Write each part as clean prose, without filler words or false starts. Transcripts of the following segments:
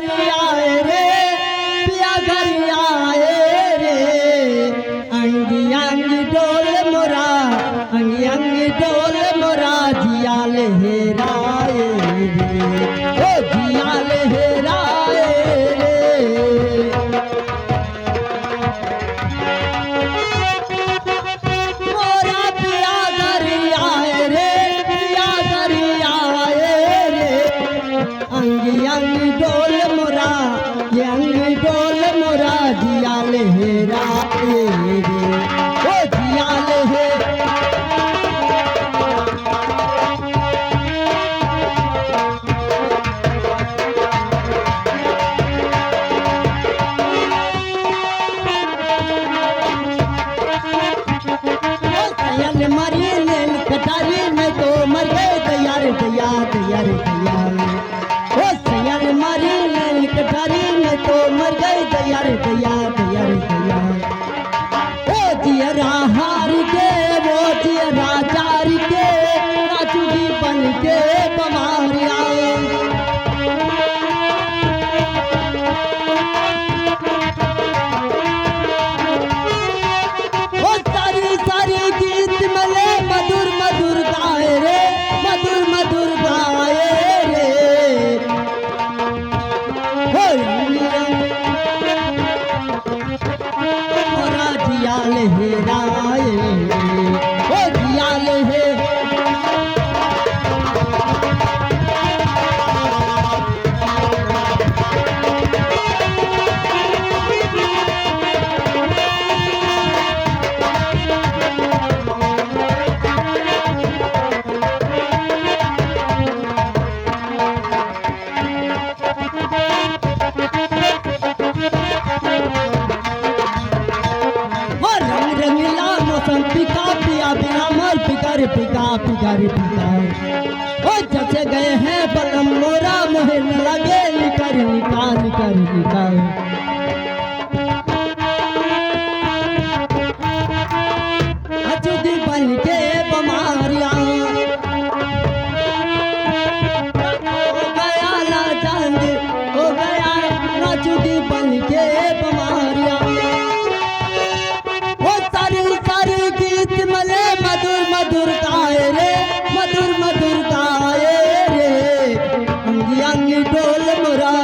घर आए रे, पिया घर आए रे, अंगी अंगी डोल मोरा, अंगी अंगी डोल मोरा, जिया लहराए रे, ओ जिया लहराए रे। मोरा पिया घर आए रे, पिया घर आए रे, अंगी अंगी डोल मोरा, ये अंगी डोल मोरा, जिया लहराए रे, ओ जिया लहराए। मरी लेल कटारी में तो मर गए दैया रे दैया, दैया रे दैया, ओ सैया मरी लेल कटारी में तो मर गए दैया रे दैया, दैया रे दैया। ओ जियरा हार के, वो जियरा जार के, राजूगी बन के बमारिया, ओ सारी सारी गीत मले मधुर मधुर गाए रे, मधुर मधुर गाए रे, हो मोरा जिया लहराए रे, ओ जिया लहराए। पिकार पिकार पिकार पिकार, ओ जैसे गए हैं बलम मोरा, मोहे न लगे निकर निकाल निकर निकाल। अचूदी बन के बमारिया, हो गया ना चांद, हो गया नाचूदी बन के बमारिया, वो सारी सारी गीत मले मधुर मधुर गाए रे, मधुर मधुर गाए रे, अंगी अंगी डोल मोरा,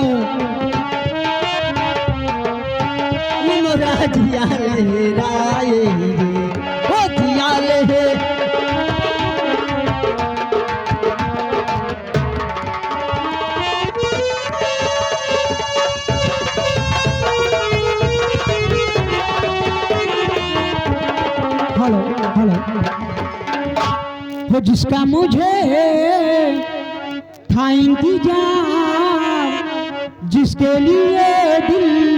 मोरा जिया लहराए रे, ओ जिया लहराए। हेलो हेलो, वो जिसका मुझे था इंतजार, जिसके लिए दिल